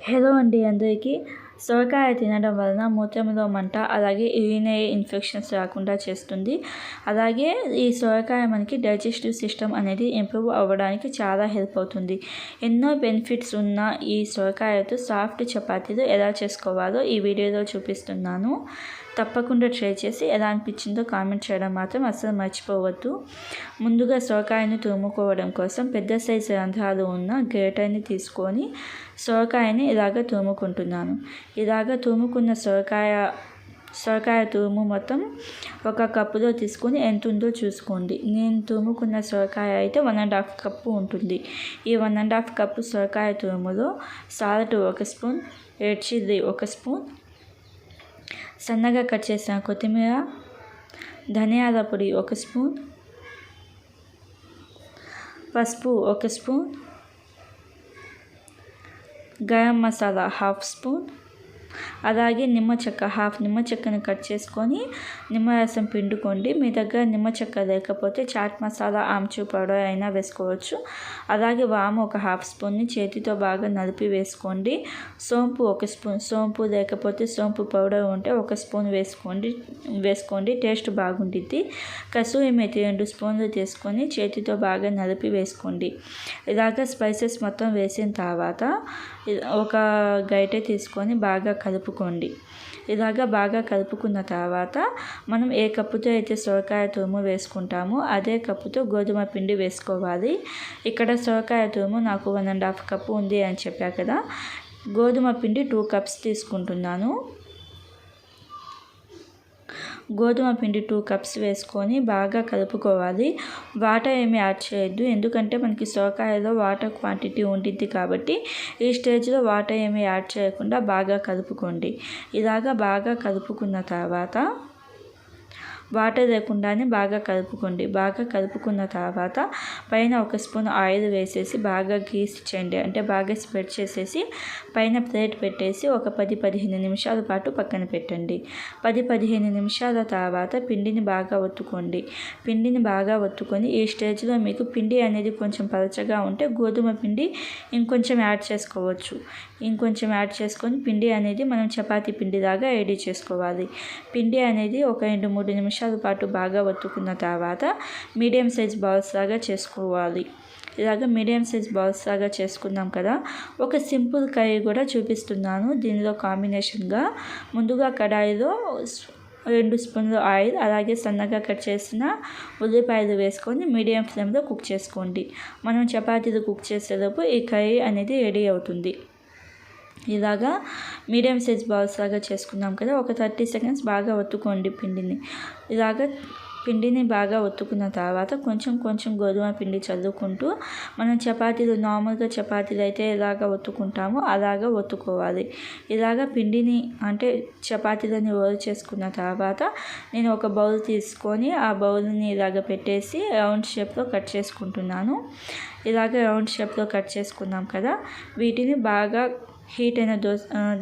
Hello అండి అందరికీ. సొరకాయ తినడం వలన మూత్రంలో మంట, అలాగే యూరినరీ ఇన్ఫెక్షన్స్ రాకుండా చేస్తుంది. అలాగే ఈ సొరకాయ మనకి డైజెస్టివ్ సిస్టమ్ అనేది ఇంప్రూవ్ అవ్వడానికి చాలా హెల్ప్ అవుతుంది. ఎన్నో బెనిఫిట్స్ ఉన్న ఈ సొరకాయతో సాఫ్ట్ చపాతీలు ఎలా చేసుకోవాలో ఈ వీడియోలో చూపిస్తున్నాను. తప్పకుండా ట్రై చేసి ఎలా అనిపించిందో కామెంట్ చేయడం మాత్రం అస్సలు మర్చిపోవద్దు. ముందుగా సొరకాయను తురుముకోవడం కోసం పెద్ద సైజు రంధ్రాలు ఉన్న గ్రేటర్ని తీసుకొని సొరకాయని ఇలాగ తురుముకుంటున్నాను. ఇలాగ తురుముకున్న సొరకాయ తురుము మొత్తం ఒక కప్పులో తీసుకొని ఎంత ఉందో చూసుకోండి. నేను తురుముకున్న సొరకాయ అయితే 1.5 కప్పు ఉంటుంది. ఈ 1.5 కప్పు సొరకాయ తురుములో salt 1 spoon, red chilli 1 spoon, సన్నగా కట్ చేసిన కొత్తిమీర, ధనియాల పొడి 1 స్పూన్, పసుపు 1 స్పూన్, గరం మసాలా 1/2 స్పూన్, అలాగే నిమ్మ చెక్కను కట్ చేసుకొని నిమ్మరసం పిండుకోండి. మీ దగ్గర నిమ్మ చెక్క లేకపోతే చాట్ మసాలా, ఆమ్చూర్ పౌడర్ అయినా వేసుకోవచ్చు. అలాగే వాము 1/2 స్పూన్ని చేతితో బాగా నలిపి వేసుకోండి. సోంపు 1 స్పూన్, సోంపు లేకపోతే సోంపు పౌడర్ ఉంటే 1 స్పూన్ వేసుకోండి, టేస్ట్ బాగుంటుంది. కసూరి మేతి 2 స్పూన్లు తీసుకొని చేతితో బాగా నలిపి వేసుకోండి. ఇలాగ స్పైసెస్ మొత్తం వేసిన తర్వాత ఒక గరిటె తీసుకొని బాగా కలుపుకోండి. ఇలాగ బాగా కలుపుకున్న తర్వాత మనం ఏ కప్పుతో అయితే సొరకాయ తురుము వేసుకుంటామో అదే కప్పుతో గోధుమ పిండి వేసుకోవాలి. ఇక్కడ సొరకాయ తురుము నాకు 1.5 కప్పు ఉంది అని చెప్పా కదా. గోధుమ పిండి 2 కప్స్ తీసుకుంటున్నాను. గోధుమ పిండి 2 కప్స్ వేసుకొని బాగా కలుపుకోవాలి. వాటర్ ఏమీ యాడ్ చేయొద్దు, ఎందుకంటే మనకి సొరకాయలో వాటర్ క్వాంటిటీ ఉంటుంది కాబట్టి ఈ స్టేజ్లో వాటర్ ఏమీ యాడ్ చేయకుండా బాగా కలుపుకోండి. ఇలాగా బాగా కలుపుకున్న తర్వాత వాటర్ లేకుండానే బాగా కలుపుకోండి. బాగా కలుపుకున్న తర్వాత పైన 1 స్పూన్ ఆయిల్ వేసేసి బాగా గ్రీస్ చేయండి, అంటే బాగా స్ప్రెడ్ చేసేసి పైన ప్లేట్ పెట్టేసి ఒక 10-15 నిమిషాల పాటు పక్కన పెట్టండి. 10-15 నిమిషాల తర్వాత పిండిని బాగా ఒత్తుకోండి. పిండిని బాగా ఒత్తుకొని ఈ స్టేజ్లో మీకు పిండి అనేది కొంచెం పలచగా ఉంటే గోధుమ పిండి ఇంకొంచెం యాడ్ చేసుకోవచ్చు. ఇంకొంచెం యాడ్ చేసుకొని పిండి అనేది మనం చపాతీ పిండిలాగా రెడీ చేసుకోవాలి. పిండి అనేది ఒక 2-3 నిమిషాల పాటు బాగా ఒత్తుకున్న తర్వాత మీడియం సైజ్ బాల్స్ లాగా చేసుకోవాలి. ఇలాగ మీడియం సైజ్ బాల్స్ లాగా చేసుకున్నాం కదా. ఒక సింపుల్ కర్రీ కూడా చూపిస్తున్నాను దీనిలో కాంబినేషన్గా. ముందుగా కడాయిలో 2 స్పూన్లు ఆయిల్, అలాగే సన్నగా కట్ చేసిన ఉల్లిపాయలు వేసుకొని మీడియం ఫ్లేమ్లో కుక్ చేసుకోండి. మనం చపాతీలు కుక్ చేసేలోపు ఈ కర్రీ అనేది రెడీ అవుతుంది. ఇలాగా మీడియం సైజ్ బాల్స్ లాగా చేసుకున్నాం కదా. ఒక 30 సెకండ్స్ బాగా ఒత్తుకోండి పిండిని. ఇలాగ పిండిని బాగా ఒత్తుకున్న తర్వాత కొంచెం గోధుమ పిండి చల్లుకుంటూ మనం నార్మల్గా చపాతీలు అయితే ఎలాగ ఒత్తుకుంటామో అలాగ ఒత్తుకోవాలి. ఇలాగ పిండిని అంటే చపాతీలని రోల్ చేసుకున్న తర్వాత నేను ఒక బౌల్ తీసుకొని ఆ బౌల్ని ఇలాగ పెట్టేసి రౌండ్ షేప్లో కట్ చేసుకుంటున్నాను. ఇలాగ రౌండ్ షేప్లో కట్ చేసుకున్నాం కదా. వీటిని బాగా హీట్ అయిన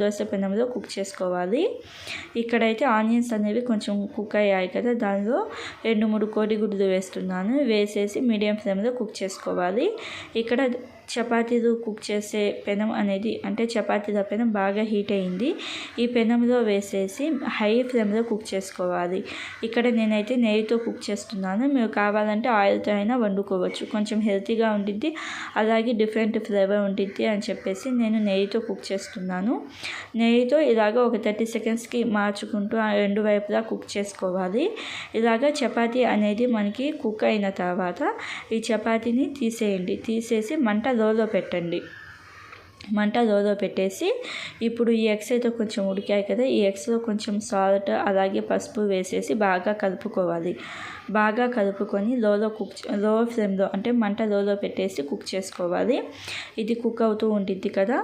దోశ పెనంలో కుక్ చేసుకోవాలి. ఇక్కడైతే ఆనియన్స్ అనేవి కొంచెం కుక్ అయ్యాయి కదా, దానిలో 2-3 కోడిగుడ్లు వేస్తున్నాను. వేసేసి మీడియం ఫ్లేమ్లో కుక్ చేసుకోవాలి. ఇక్కడ చపాతీలు కుక్ చేసే పెనం అనేది, అంటే చపాతీల పెనం బాగా హీట్ అయింది. ఈ పెనంలో వేసేసి హై ఫ్లేమ్లో కుక్ చేసుకోవాలి. ఇక్కడ నేనైతే నెయ్యితో కుక్ చేస్తున్నాను. మీరు కావాలంటే ఆయిల్తో అయినా వండుకోవచ్చు, కొంచెం హెల్తీగా ఉంటుంది, అలాగే డిఫరెంట్ ఫ్లేవర్ ఉంటుంది అని చెప్పేసి నేను నెయ్యితో కుక్ చేస్తున్నాను. నెయ్యితో ఇలాగ ఒక 30 సెకండ్స్కి మార్చుకుంటూ రెండు వైపులా కుక్ చేసుకోవాలి. ఇలాగ చపాతీ అనేది మనకి కుక్ అయిన తర్వాత ఈ చపాతీని తీసేసి మంట లోలో పెట్టండి. మంట లోలో పెట్టేసి ఇప్పుడు ఈ ఎగ్స్ అయితే కొంచెం ఉడికాయి కదా, ఈ ఎగ్స్లో కొంచెం సాల్ట్ అలాగే పసుపు వేసేసి బాగా కలుపుకోవాలి. బాగా కలుపుకొని లో ఫ్లేమ్లో, అంటే మంట లోలో పెట్టేసి కుక్ చేసుకోవాలి. ఇది కుక్ అవుతూ ఉంటుంది కదా.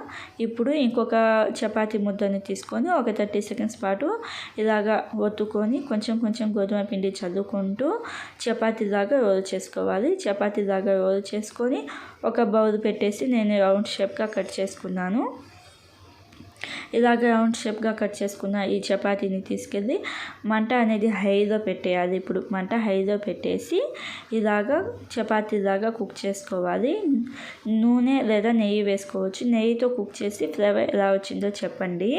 ఇప్పుడు ఇంకొక చపాతీ ముద్దను తీసుకొని ఒక 30 సెకండ్స్ పాటు ఇలాగా ఒత్తుకొని కొంచెం గోధుమ పిండి చల్లుకుంటూ చపాతీలాగా రోల్ చేసుకోవాలి. చపాతీలాగా రోల్ చేసుకొని ఒక బౌల్ పెట్టేసి నేను రౌండ్ షేప్గా కట్ చేసుకున్నాను. ఇలాగ రౌండ్ షేప్గా కట్ చేసుకున్న ఈ చపాతీని తీసుకెళ్ళి మంట అనేది హైలో పెట్టేయాలి. ఇప్పుడు మంట హైలో పెట్టేసి ఇలాగ చపాతీలాగా కుక్ చేసుకోవాలి. నూనె లేదా నెయ్యి వేసుకోవచ్చు. నెయ్యితో కుక్ చేసి ఫ్లేవర్ ఎలా వచ్చిందో చెప్పండి.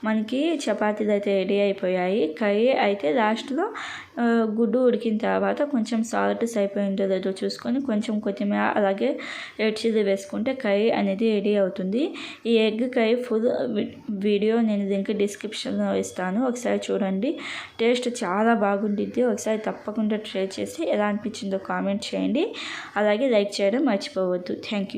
మనకి చపాతీలు అయితే రెడీ అయిపోయాయి. కర్రీ అయితే లాస్ట్లో గుడ్డు ఉడికిన తర్వాత కొంచెం సాల్ట్ సరిపోయిందో లేదో చూసుకొని కొంచెం కొత్తిమీర అలాగే రెడ్ చిల్లీ వేసుకుంటే కర్రీ అనేది రెడీ అవుతుంది. ఈ ఎగ్ కర్రీ ఫుల్ వీడియో నేను దీనికి డిస్క్రిప్షన్లో ఇస్తాను, ఒకసారి చూడండి. టేస్ట్ చాలా బాగుంటుంది. ఒకసారి తప్పకుండా ట్రై చేసి ఎలా అనిపించిందో కామెంట్ చేయండి. అలాగే లైక్ చేయడం మర్చిపోవద్దు. Thank you.